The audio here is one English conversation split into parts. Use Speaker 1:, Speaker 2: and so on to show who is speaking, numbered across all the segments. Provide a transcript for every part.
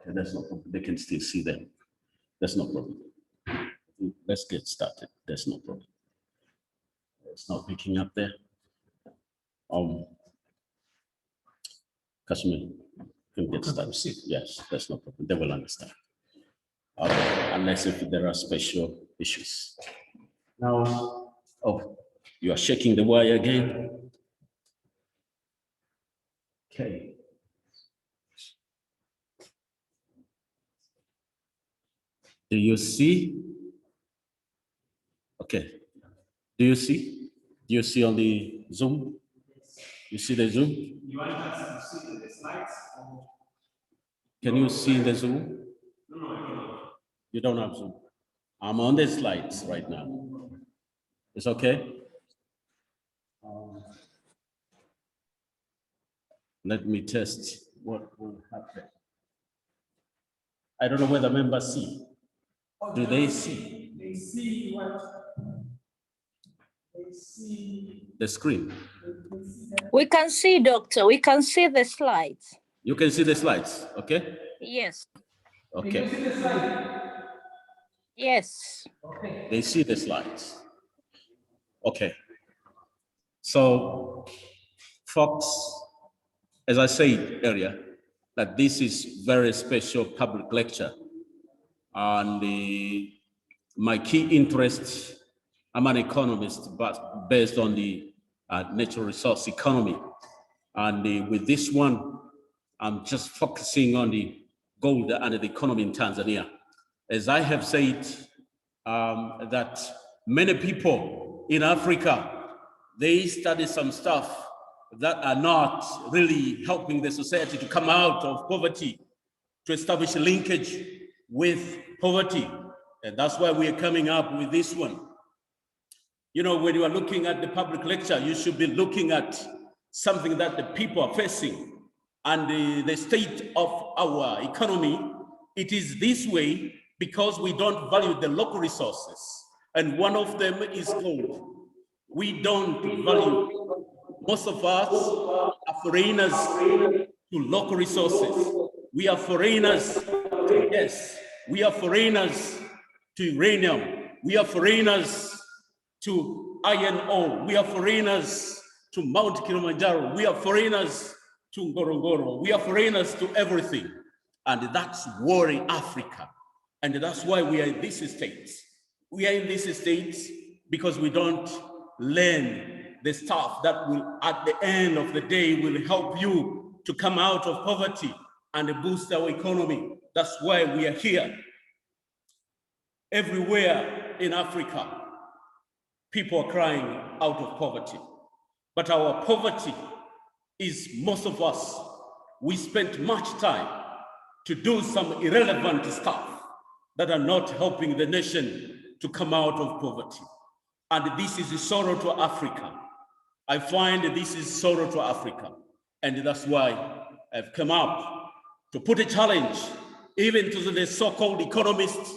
Speaker 1: Okay, that's no problem. They can still see them. That's no problem. Let's get started. That's no problem. It's not picking up there. Kashmir can get started. Yes, that's no problem. They will understand. Unless if there are special issues. Now, oh, you are shaking the wire again. Okay. Do you see? Okay. Do you see? Do you see on the Zoom? You see the Zoom? You want us to see the slides? Can you see the Zoom? No, I don't. You don't have Zoom. I'm on the slides right now. It's okay? Let me test what will happen. I don't know whether members see. Do they see? They see what? They see the screen.
Speaker 2: We can see, Doctor. We can see the slides.
Speaker 1: You can see the slides, okay?
Speaker 2: Yes.
Speaker 1: Okay.
Speaker 2: Can you see the slides? Yes.
Speaker 1: Okay. They see the slides. Okay. So, folks, as I said earlier, that this is very special public lecture. And my key interest, I'm an economist, but based on the natural resource economy. And with this one, I'm just focusing on the gold and the economy in Tanzania. As I have said, that many people in Africa, they study some stuff that are not really helping the society to come out of poverty, to establish a linkage with poverty. And that's why we are coming up with this one. You know, when you are looking at the public lecture, you should be looking at something that the people are facing. And the state of our economy, it is this way because we don't value the local resources. And one of them is gold. We don't value, most of us are foreigners to local resources. We are foreigners to gas. We are foreigners to uranium. We are foreigners to iron ore. We are foreigners to Mount Kilimanjaro. We are foreigners to Ngorongoro. We are foreigners to everything. And that's worrying Africa. And that's why we are in these states. We are in these states because we don't learn the stuff that will, at the end of the day, will help you to come out of poverty and boost our economy. That's why we are here. Everywhere in Africa, people are crying out of poverty. But our poverty is, most of us, we spent much time to do some irrelevant stuff that are not helping the nation to come out of poverty. And this is a sorrow to Africa. I find that this is sorrow to Africa. And that's why I've come up to put a challenge, even to the so-called economists.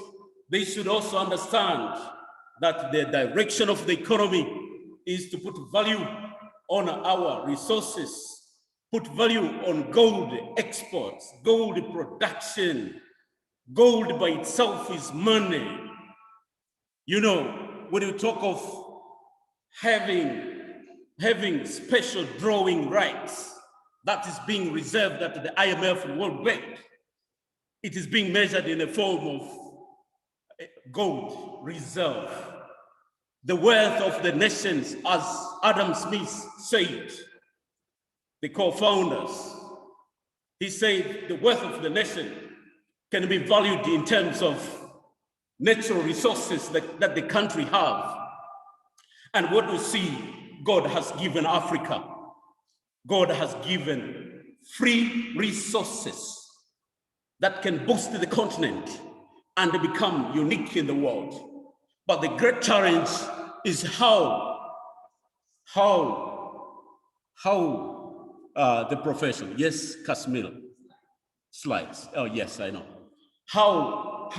Speaker 1: They should also understand that the direction of the economy is to put value on our resources, put value on gold exports, gold production. Gold by itself is money. You know, when you talk of having special drawing rights, that is being reserved at the IMF and World Bank. It is being measured in the form of gold reserve. The wealth of the nations, as Adam Smith said, the co-founders, he said the wealth of the nation can be valued in terms of natural resources that the country have. And what we see, God has given Africa. God has given free resources that can boost the continent and become unique in the world. But the great challenge is how the profession, yes, Kashmir, slides, oh yes, I know. How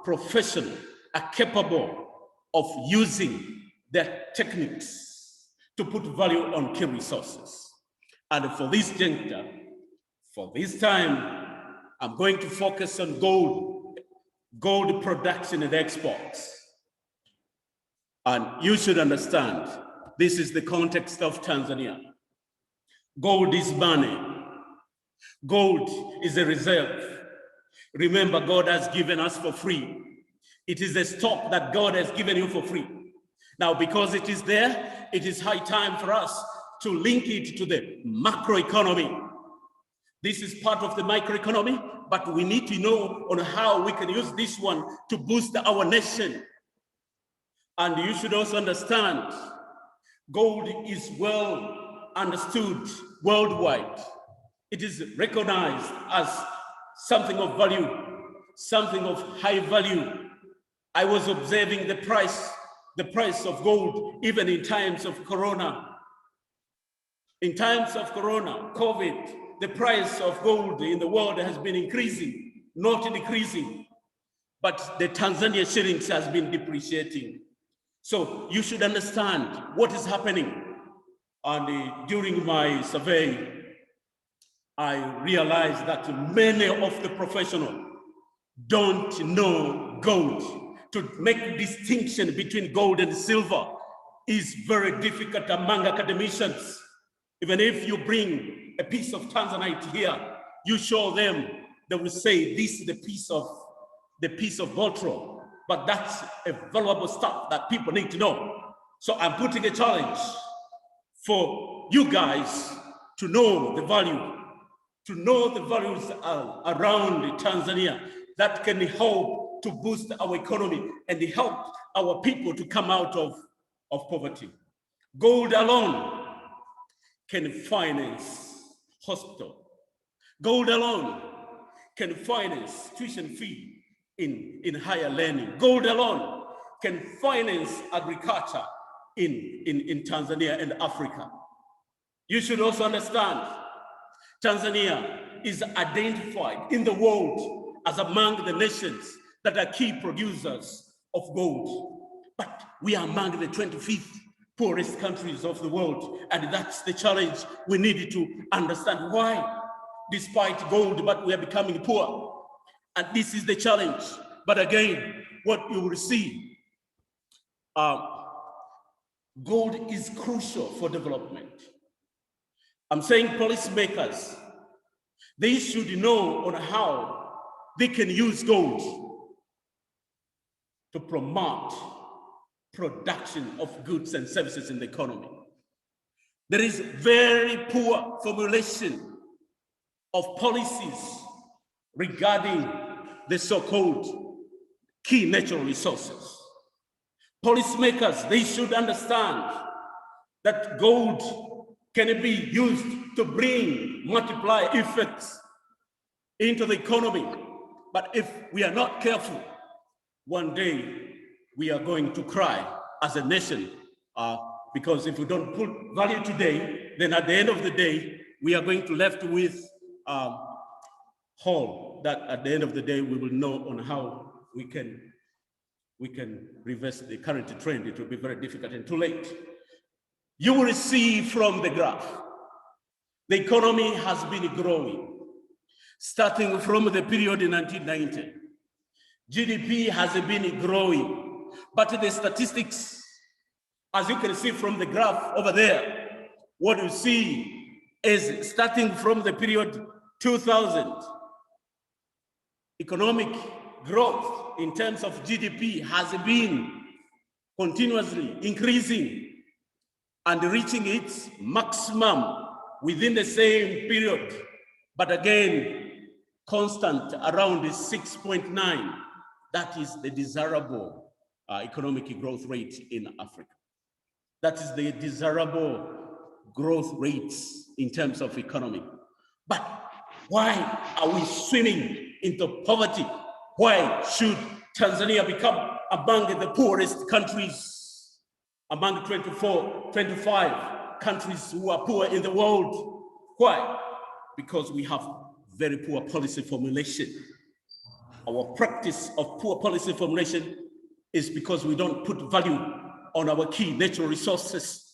Speaker 1: professionals are capable of using their techniques to put value on key resources. And for this juncture, for this time, I'm going to focus on gold production and exports. And you should understand, this is the context of Tanzania. Gold is money. Gold is a reserve. Remember, God has given us for free. It is a stock that God has given you for free. Now, because it is there, it is high time for us to link it to the macroeconomy. This is part of the microeconomy, but we need to know on how we can use this one to boost our nation. And you should also understand, gold is well understood worldwide. It is recognized as something of value, something of high value. I was observing the price of gold, even in times of Corona. In times of Corona, COVID, the price of gold in the world has been increasing, not decreasing. But the Tanzania shillings has been depreciating. So you should understand what is happening. And during my survey, I realized that many of the professionals don't know gold. To make a distinction between gold and silver is very difficult among academicians. Even if you bring a piece of Tanzanite here, you show them, they will say, this is the piece of botro. But that's a valuable stuff that people need to know. So I'm putting a challenge for you guys to know the value, to know the values around Tanzania that can help to boost our economy and help our people to come out of poverty. Gold alone can finance hospital. Gold alone can finance tuition fee in higher learning. Gold alone can finance agriculture in Tanzania and Africa. You should also understand, Tanzania is identified in the world as among the nations that are key producers of gold. But we are among the 25th poorest countries of the world. And that's the challenge we need to understand. Why, despite gold, but we are becoming poor? And this is the challenge. But again, what you will see, gold is crucial for development. I'm saying policymakers, they should know on how they can use gold to promote production of goods and services in the economy. There is very poor formulation of policies regarding the so-called key natural resources. Policymakers, they should understand that gold can be used to bring multiply effects into the economy. But if we are not careful, one day we are going to cry as a nation, because if we don't put value today, then at the end of the day, we are going to left with hole that at the end of the day, we will know on how we can reverse the current trend. It will be very difficult and too late. You will see from the graph, the economy has been growing, starting from the period in 1990. GDP has been growing, but the statistics, as you can see from the graph over there, what you see is starting from the period 2000, economic growth in terms of GDP has been continuously increasing and reaching its maximum within the same period, but again, constant around 6.9. That is the desirable economic growth rate in Africa. That is the desirable growth rates in terms of economy. But why are we swimming into poverty? Why should Tanzania become among the poorest countries, among 24, 25 countries who are poor in the world? Why? Because we have very poor policy formulation. Our practice of poor policy formulation is because we don't put value on our key natural resources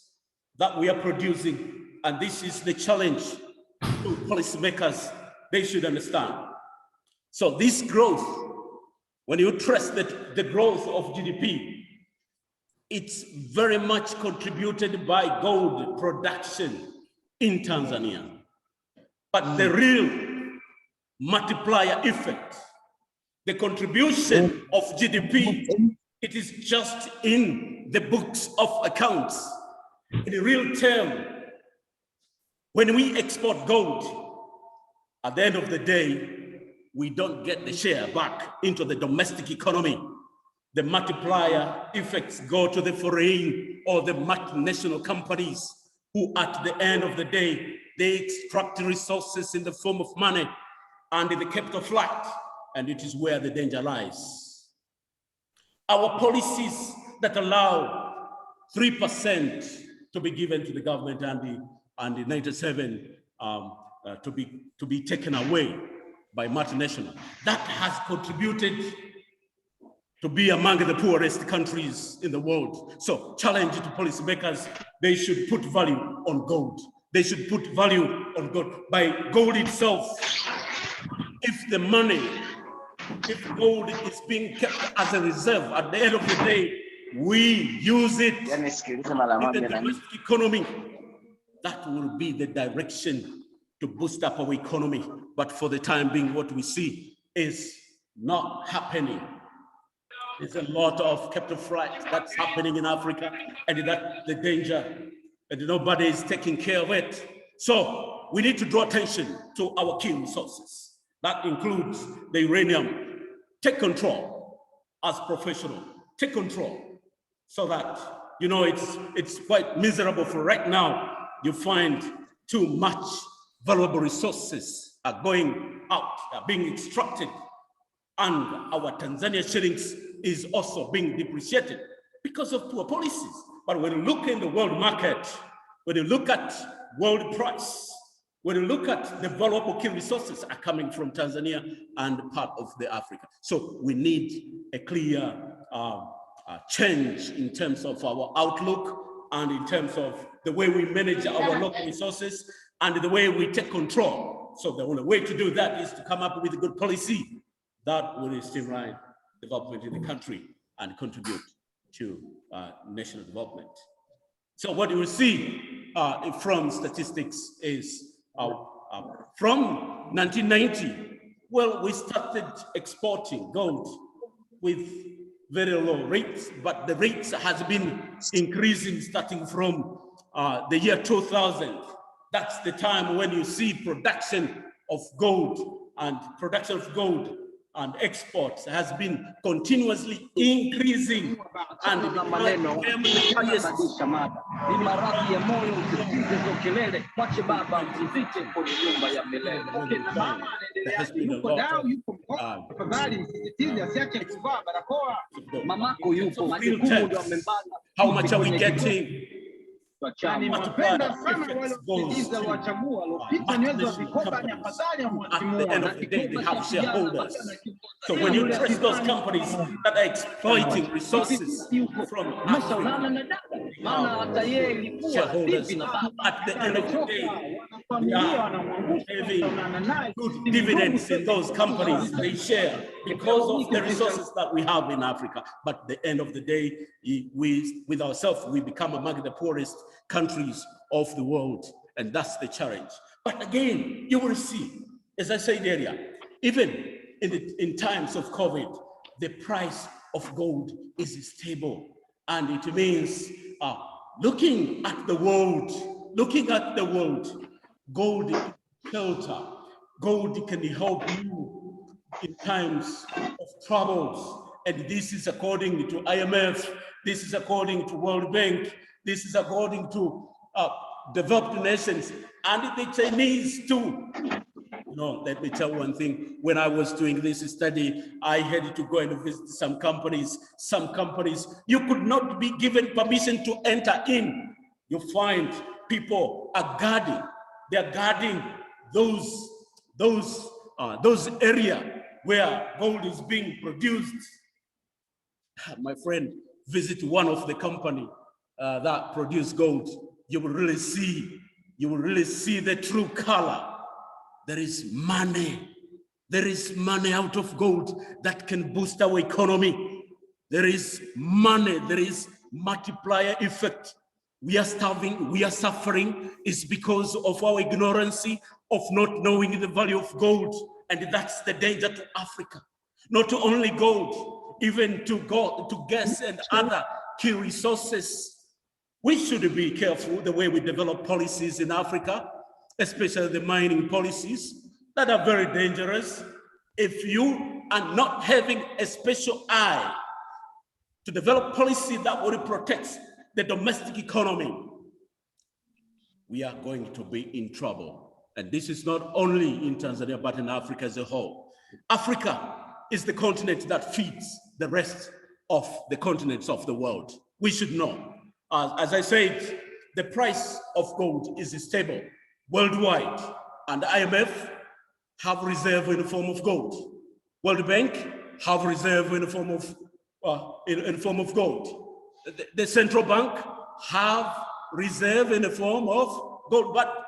Speaker 1: that we are producing. And this is the challenge to policymakers. They should understand. So this growth, when you trace the growth of GDP, it's very much contributed by gold production in Tanzania. But the real multiplier effect, the contribution of GDP, it is just in the books of accounts. In real term, when we export gold, at the end of the day, we don't get the share back into the domestic economy. The multiplier effects go to the foreign or the multinational companies who at the end of the day, they extract resources in the form of money and in the capital flight, and it is where the danger lies. Our policies that allow 3% to be given to the government and the 97 to be taken away by multinational, that has contributed to be among the poorest countries in the world. So challenge to policymakers, they should put value on gold. They should put value on gold. By gold itself, if the money, if gold is being kept as a reserve, at the end of the day, we use it in the domestic economy. That will be the direction to boost up our economy. But for the time being, what we see is not happening. There's a lot of capital flight that's happening in Africa, and that's the danger, and nobody is taking care of it. So we need to draw attention to our key resources. That includes the uranium. Take control as professional. Take control so that, you know, it's quite miserable for right now. You find too much valuable resources are going out, are being extracted, and our Tanzania shillings is also being depreciated because of poor policies. But when you look in the world market, when you look at world price, when you look at the valuable key resources are coming from Tanzania and part of the Africa. So we need a clear change in terms of our outlook and in terms of the way we manage our local resources and the way we take control. So the only way to do that is to come up with a good policy that will stimulate development in the country and contribute to national development. So what you will see from statistics is from 1990, well, we started exporting gold with very low rates, but the rates has been increasing starting from the year 2000. That's the time when you see production of gold and and exports has been continuously increasing, and became the highest. There has been a lot of how much are we getting? Nimependa sana wale wasaidizi waliwachagua walipita vikoba na afadhali at the end of the day, they have shareholders. So when you trace those companies that are exploiting resources from Africa, shareholders at the end of the day, having good dividends in those companies they share because of the resources that we have in Africa. But at the end of the day, with ourselves, we become among the poorest countries of the world, and that's the challenge. But again, you will see, as I said earlier, even in times of COVID, the price of gold is stable, and it means looking at the world, gold is shelter. Gold can help you in times of troubles, and this is according to IMF. This is according to World Bank. This is according to developed nations and the Chinese too. You know, let me tell you one thing. When I was doing this study, I had to go and visit some companies. Some companies, you could not be given permission to enter in. You find people are guarding. They are guarding those areas where gold is being produced. My friend, visit one of the company that produce gold. You will really see the true color. There is money There is money out of gold that can boost our economy. There is money, there is multiplier effect. We are starving, we are suffering. It's because of our ignorance of not knowing the value of gold. And that's the danger to Africa. Not only gold, even to gas and other key resources. We should be careful the way we develop policies in Africa, especially the mining policies that are very dangerous. If you are not having a special eye to develop policy that will protect the domestic economy, we are going to be in trouble. And this is not only in Tanzania, but in Africa as a whole. Africa is the continent that feeds the rest of the continents of the world. We should know. As I said, the price of gold is stable worldwide, and IMF have reserve in the form of gold. World Bank have reserve in the form of gold. The central bank have reserve in the form of gold, but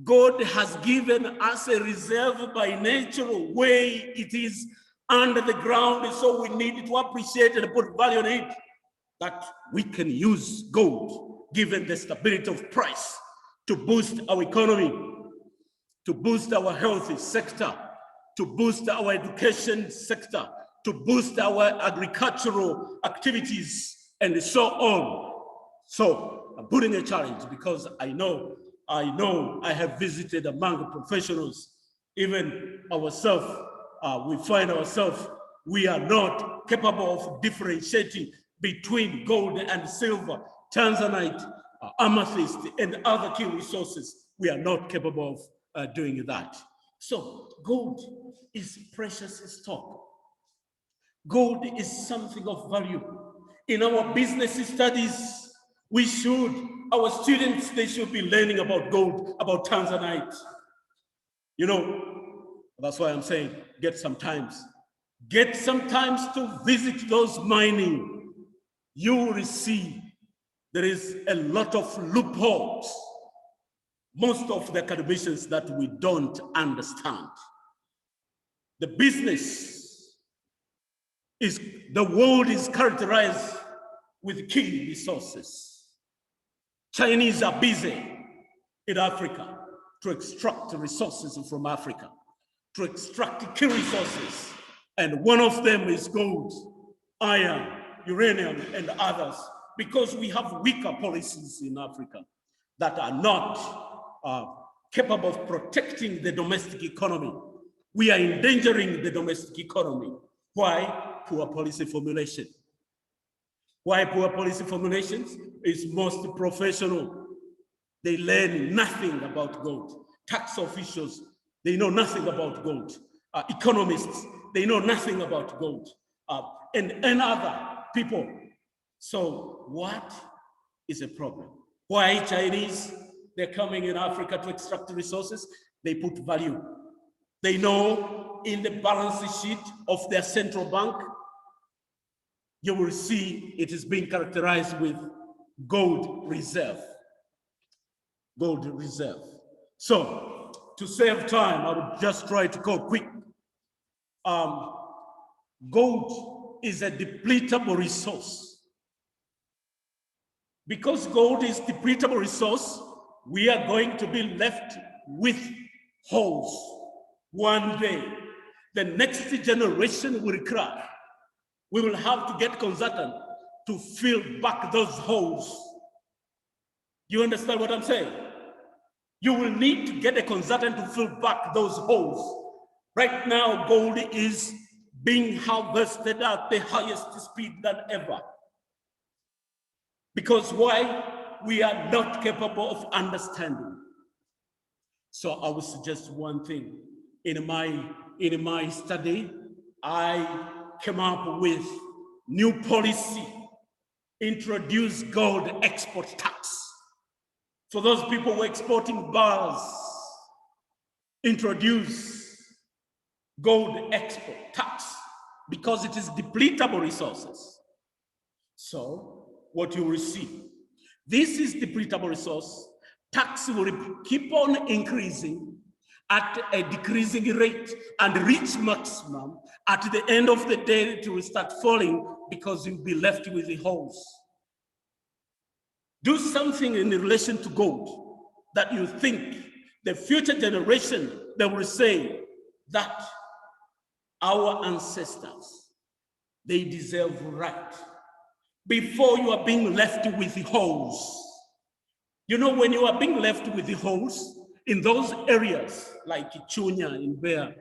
Speaker 1: God has given us a reserve by natural way. It is under the ground, so we need to appreciate and put value on it, that we can use gold, given the stability of price, to boost our economy, to boost our health sector, to boost our education sector, to boost our agricultural activities, and so on. So I'm putting a challenge, because I know I have visited among professionals, even ourselves, we find ourselves, we are not capable of differentiating between gold and silver, tanzanite, amethyst, and other key resources. We are not capable of doing that. So gold is precious stock. Gold is something of value. In our business studies, our students, they should be learning about gold, about tanzanite. You know, that's why I'm saying, get some time to visit those mining. You will see there is a lot of loopholes, most of the academicians that we don't understand. The world is characterized with key resources. Chinese are busy in Africa to extract resources from Africa, to extract key resources. And one of them is gold, iron, uranium, and others, because we have weaker policies in Africa that are not capable of protecting the domestic economy. We are endangering the domestic economy. Why? Poor policy formulation. Why poor policy formulations? It's most professional. They learn nothing about gold. Tax officials, they know nothing about gold. Economists, they know nothing about gold. And other people. So what is a problem? Why Chinese, they're coming in Africa to extract resources? They put value. They know in the balance sheet of their central bank, you will see it is being characterized with gold reserve. Gold reserve. So to save time, I would just try to go quick. Gold is a depletable resource. Because gold is a depletable resource, we are going to be left with holes. One day, the next generation will cry. We will have to get consultant to fill back those holes. You understand what I'm saying? You will need to get a consultant to fill back those holes. Right now, gold is being harvested at the highest speed than ever. Because why? We are not capable of understanding. So I would suggest one thing. In my study, I came up with new policy, introduce gold export tax. For those people who are exporting bars, introduce gold export tax, because it is depletable resources. So what you will see, this is depletable resource, tax will keep on increasing at a decreasing rate and reach maximum. At the end of the day, it will start falling because you'll be left with the holes. Do something in relation to gold that you think the future generation, they will say that our ancestors, they deserve right before you are being left with the holes. You know, when you are being left with the holes in those areas like Chunya in Bear,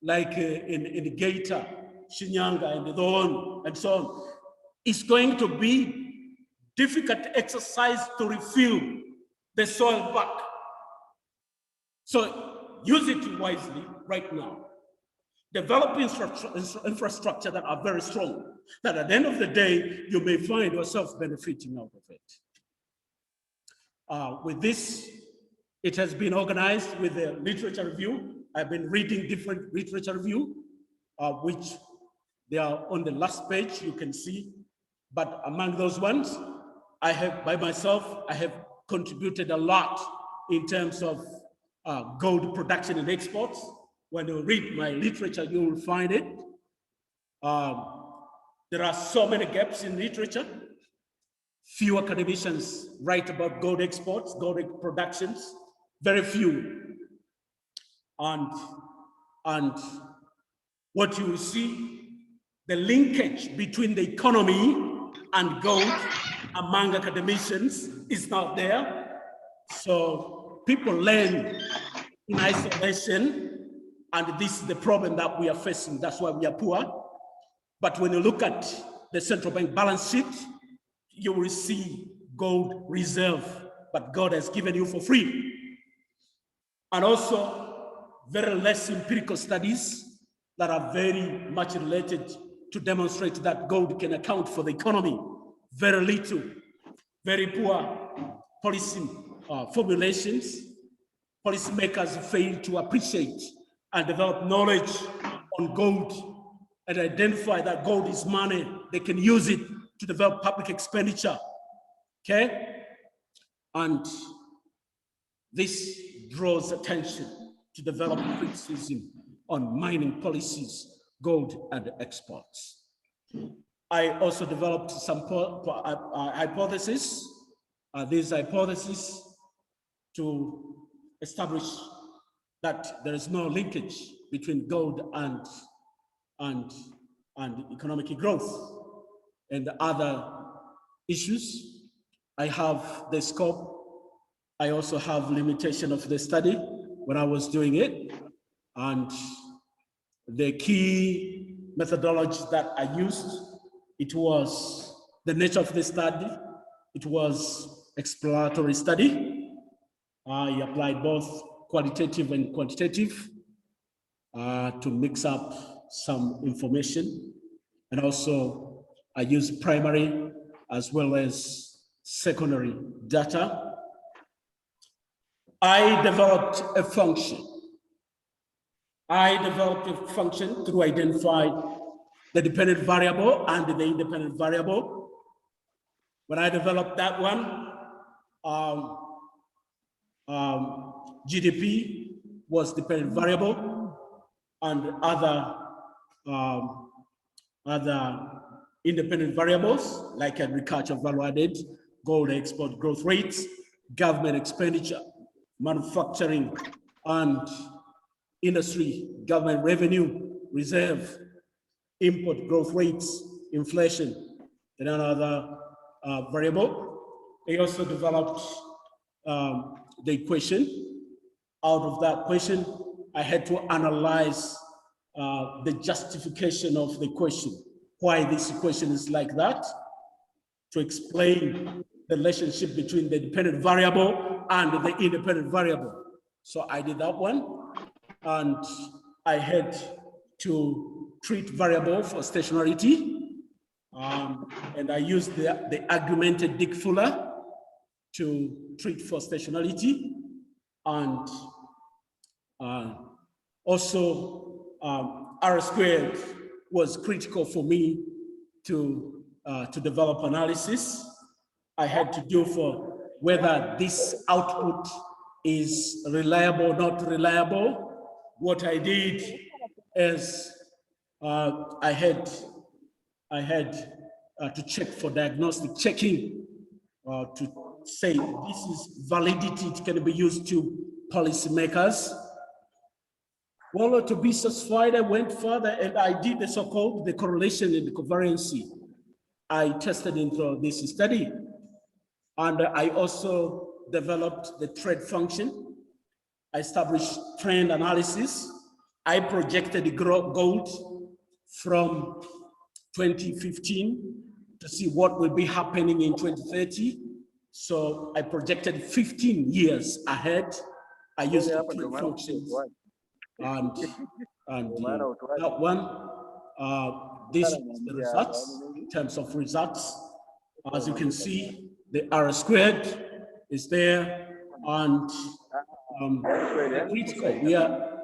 Speaker 1: like in Geita, Shinyanga, and so on and so on, it's going to be difficult exercise to refill the soil back. So use it wisely right now. Develop infrastructure that are very strong, that at the end of the day, you may find yourself benefiting out of it. With this, it has been organized with a literature review. I've been reading different literature review, which they are on the last page, you can see. But among those ones, I have, by myself, I have contributed a lot in terms of gold production and exports. When you read my literature, you will find it. There are so many gaps in literature. Few academicians write about gold exports, gold productions, very few. And what you will see, the linkage between the economy and gold among academicians is not there. So people learn in isolation, and this is the problem that we are facing. That's why we are poor. But when you look at the central bank balance sheet, you will see gold reserve, but God has given you for free. And also very less empirical studies that are very much related to demonstrate that gold can account for the economy. Very little, very poor policy formulations. Policymakers fail to appreciate and develop knowledge on gold and identify that gold is money. They can use it to develop public expenditure, okay? And this draws attention to develop criticism on mining policies, gold and exports. I also developed some hypotheses, these hypotheses to establish that there is no linkage between gold and economic growth and other issues. I have the scope. I also have limitation of the study when I was doing it. And the key methodology that I used, it was the nature of the study. It was exploratory study. I applied both qualitative and quantitative to mix up some information. And also I used primary as well as secondary data. I developed a function. To identify the dependent variable and the independent variable. When I developed that one, GDP was dependent variable, and other independent variables like agriculture value added, gold export growth rates, government expenditure, manufacturing and industry, government revenue, reserve, import growth rates, inflation, and another variable. They also developed the equation. Out of that equation, I had to analyze the justification of the equation, why this equation is like that, to explain the relationship between the dependent variable and the independent variable. So I did that one, and I had to treat variable for stationarity, and I used the augmented Dick-Fuller to treat for stationarity, and also R-squared was critical for me to develop analysis. I had to do for whether this output is reliable, not reliable. What I did is I had to check for diagnostic checking to say this is validity. It can be used to policymakers. Well, to be satisfied, I went further and I did the so-called the correlation and the covariance. I tested into this study, and I also developed the trade function. I established trend analysis. I projected the gold from 2015 to see what will be happening in 2030. So I projected 15 years ahead. I used the trade functions and that one, this is the results in terms of results. As you can see, the R squared is there, and critical.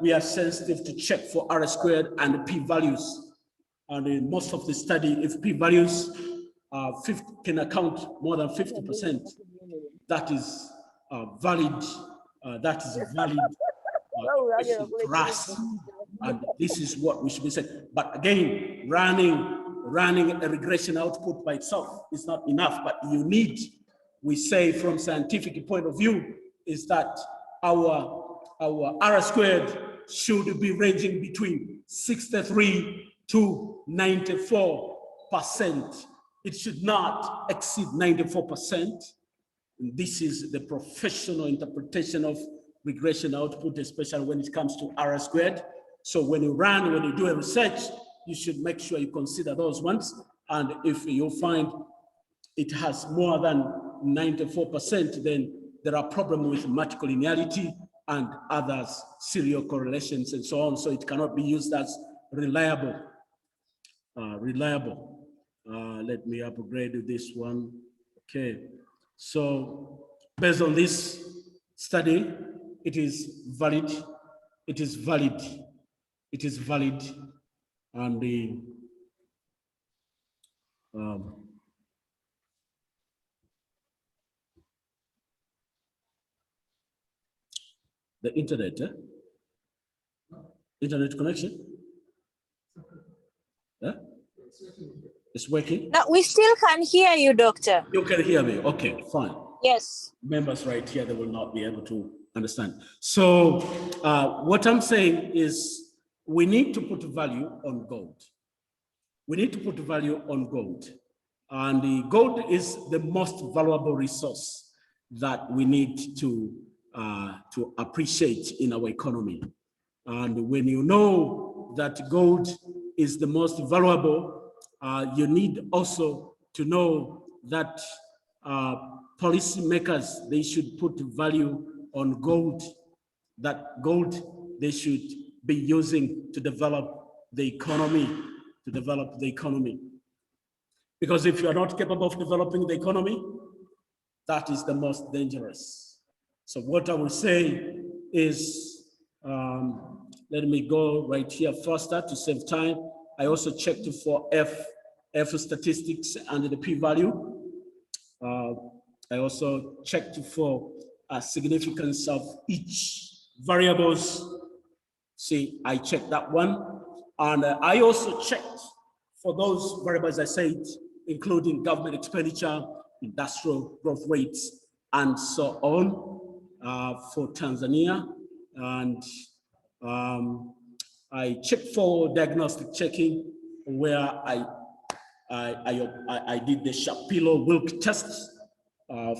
Speaker 1: We are sensitive to check for R squared and p-values. And in most of the study, if p-values can account more than 50%, that is valid. That is valid for us. And this is what we should be saying. But again, running a regression output by itself is not enough. But you need, we say from scientific point of view, is that our R squared should be ranging between 63 to 94%. It should not exceed 94%. And this is the professional interpretation of regression output, especially when it comes to R squared. So when you do a research, you should make sure you consider those ones. And if you find it has more than 94%, then there are problems with mathematical linearity and others, serial correlations and so on. So it cannot be used as reliable. Let me upgrade this one. Okay. So based on this study, it is valid. It is valid. It is valid. And the internet, internet connection. It's working?
Speaker 2: No, we still can hear you, doctor.
Speaker 1: You can hear me. Okay, fine.
Speaker 2: Yes.
Speaker 1: Members right here, they will not be able to understand. So what I'm saying is we need to put value on gold. We need to put value on gold. And the gold is the most valuable resource that we need to appreciate in our economy. And when you know that gold is the most valuable, you need also to know that policymakers, they should put value on gold, that gold they should be using to develop the economy, Because if you are not capable of developing the economy, that is the most dangerous. So what I will say is, let me go right here faster to save time. I also checked for F statistics and the p-value. I also checked for significance of each variables. See, I checked that one. And I also checked for those variables I said, including government expenditure, industrial growth rates, and so on for Tanzania. And I checked for diagnostic checking, where I did the Shapiro-Wilk test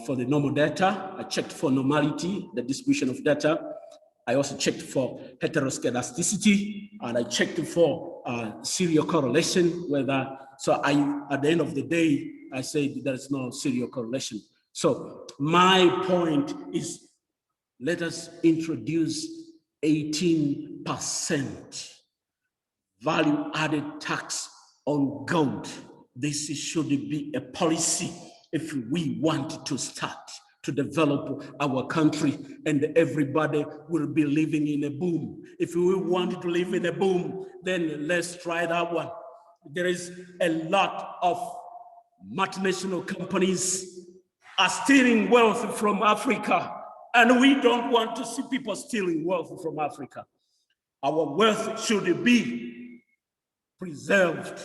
Speaker 1: for the normal data. I checked for normality, the distribution of data. I also checked for heteroscedasticity, and I checked for serial correlation, whether, so at the end of the day, I said there's no serial correlation. So my point is, let us introduce 18% value added tax on gold. This should be a policy if we want to start to develop our country, and everybody will be living in a boom. If we want to live in a boom, then let's try that one. There is a lot of multinational companies are stealing wealth from Africa, And we don't want to see people stealing wealth from Africa. Our wealth should be preserved,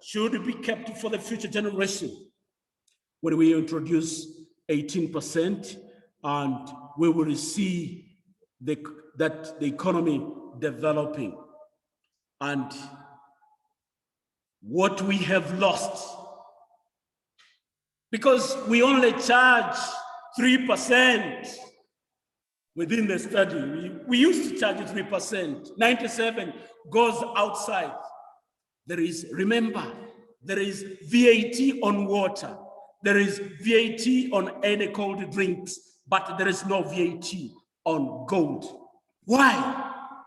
Speaker 1: should be kept for the future generation. When we introduce 18%, and we will see that the economy developing. And what we have lost, because we only charge 3% within the study. We used to charge 3%, 97 goes outside. There is, remember, there is VAT on water, there is VAT on any cold drinks, but there is no VAT on gold. Why?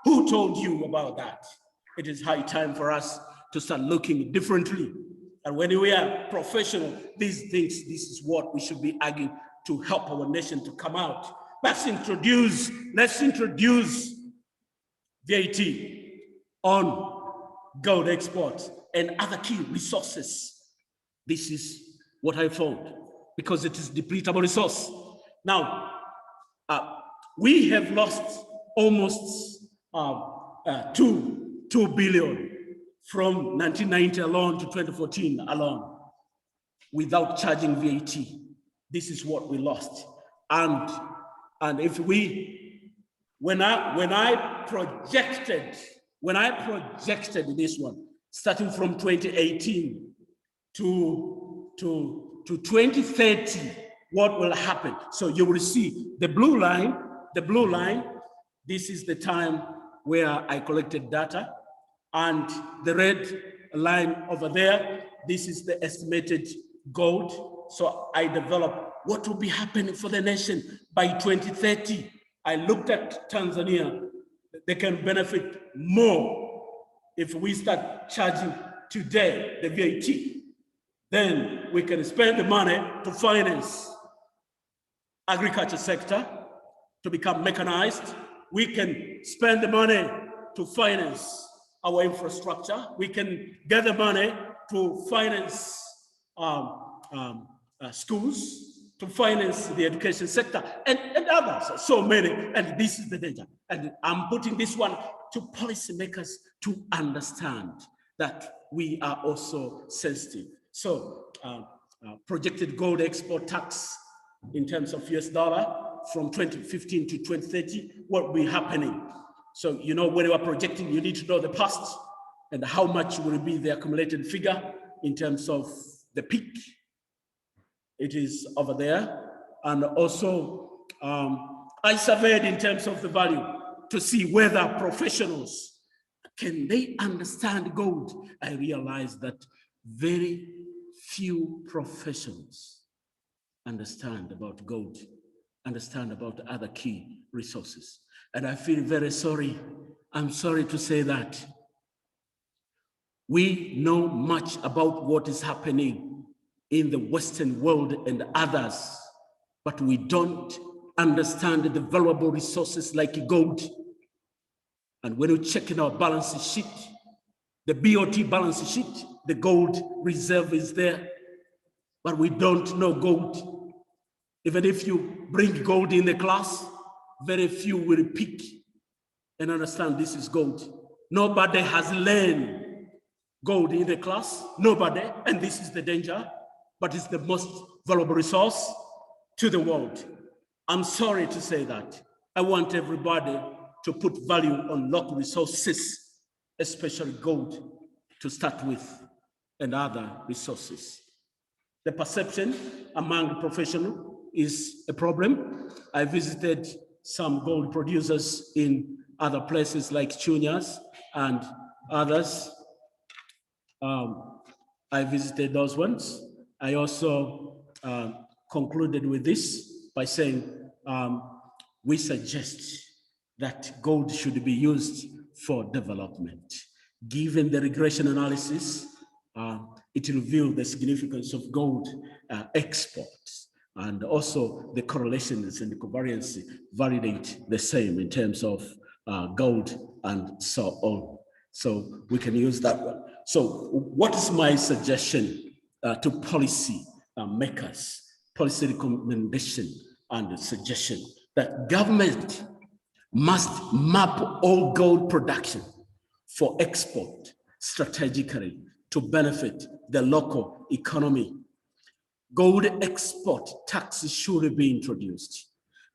Speaker 1: Who told you about that? It is high time for us to start looking differently. And when we are professional, these things, this is what we should be arguing to help our nation to come out. Let's introduce VAT on gold exports and other key resources. This is what I found, because it is depletable resource. Now, we have lost almost 2 billion from 1990 alone to 2014 alone without charging VAT. This is what we lost. And if we, when I projected this one, starting from 2018 to 2030, what will happen? So you will see the blue line, this is the time where I collected data, and the red line over there, this is the estimated gold. So I developed what will be happening for the nation by 2030. I looked at Tanzania. They can benefit more if we start charging today the VAT. Then we can spend the money to finance agriculture sector to become mechanized. We can spend the money to finance our infrastructure. We can get the money to finance schools, to finance the education sector, and others, so many, and this is the danger. And I'm putting this one to policymakers to understand that we are also sensitive. So projected gold export tax in terms of US dollar from 2015 to 2030, what will be happening? So, you know, when you are projecting, you need to know the past and how much will be the accumulated figure in terms of the peak. It is over there. And also, I surveyed in terms of the value to see whether professionals, can they understand gold? I realized that very few professionals understand about gold, understand about other key resources. And I feel very sorry. I'm sorry to say that. We know much about what is happening in the Western world and others, but we don't understand the valuable resources like gold. And when we check in our balance sheet, the BOT balance sheet, the gold reserve is there, but we don't know gold. Even if you bring gold in the class, very few will pick and understand this is gold. Nobody has learned gold in the class, nobody, and this is the danger, but it's the most valuable resource to the world. I'm sorry to say that. I want everybody to put value on local resources, especially gold to start with, and other resources. The perception among professionals is a problem. I visited some gold producers in other places like Chunyas and others. I visited those ones. I also concluded with this by saying, we suggest that gold should be used for development. Given the regression analysis, it revealed the significance of gold exports, and also the correlations and the covariance validate the same in terms of gold and so on. So we can use that one. So what is my suggestion to policy makers, policy recommendation and suggestion? that government must map all gold production for export strategically to benefit the local economy. Gold export taxes should be introduced.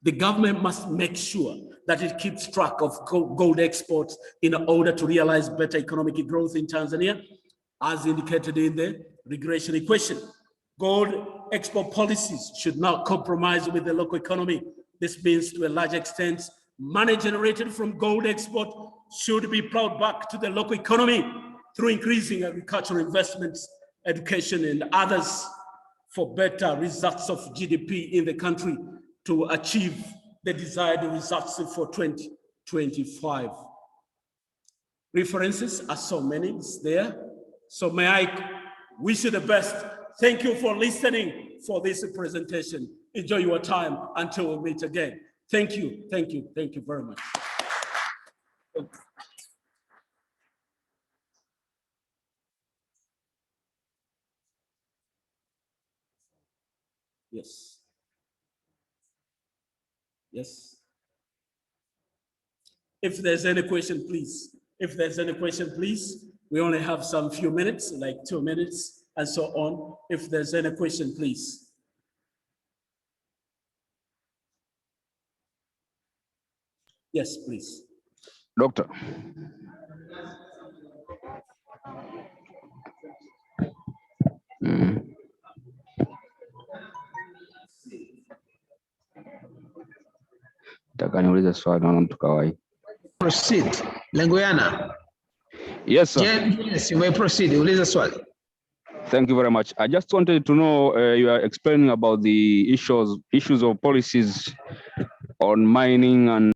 Speaker 1: The government must make sure that it keeps track of gold exports in order to realize better economic growth in Tanzania, as indicated in the regression equation. Gold export policies should not compromise with the local economy. This means, to a large extent, money generated from gold export should be plowed back to the local economy through increasing agricultural investments, education, and others for better results of GDP in the country to achieve the desired results for 2025. References are so many there. So may I wish you the best. Thank you for listening for this presentation. Enjoy your time until we meet again. Thank you, thank you, thank you very much. Yes. Yes. If there's any question, please. If there's any question, please. We only have some few minutes, like 2 minutes and so on. If there's any question, please. Yes, please.
Speaker 3: Doctor. Nataka niulize swali, naona mtu kawai.
Speaker 4: Proceed. Lengoyana.
Speaker 3: Yes, sir.
Speaker 4: Yes, you may proceed. Uliza swali.
Speaker 3: Thank you very much. I just wanted to know, you are explaining about the issues of policies on mining and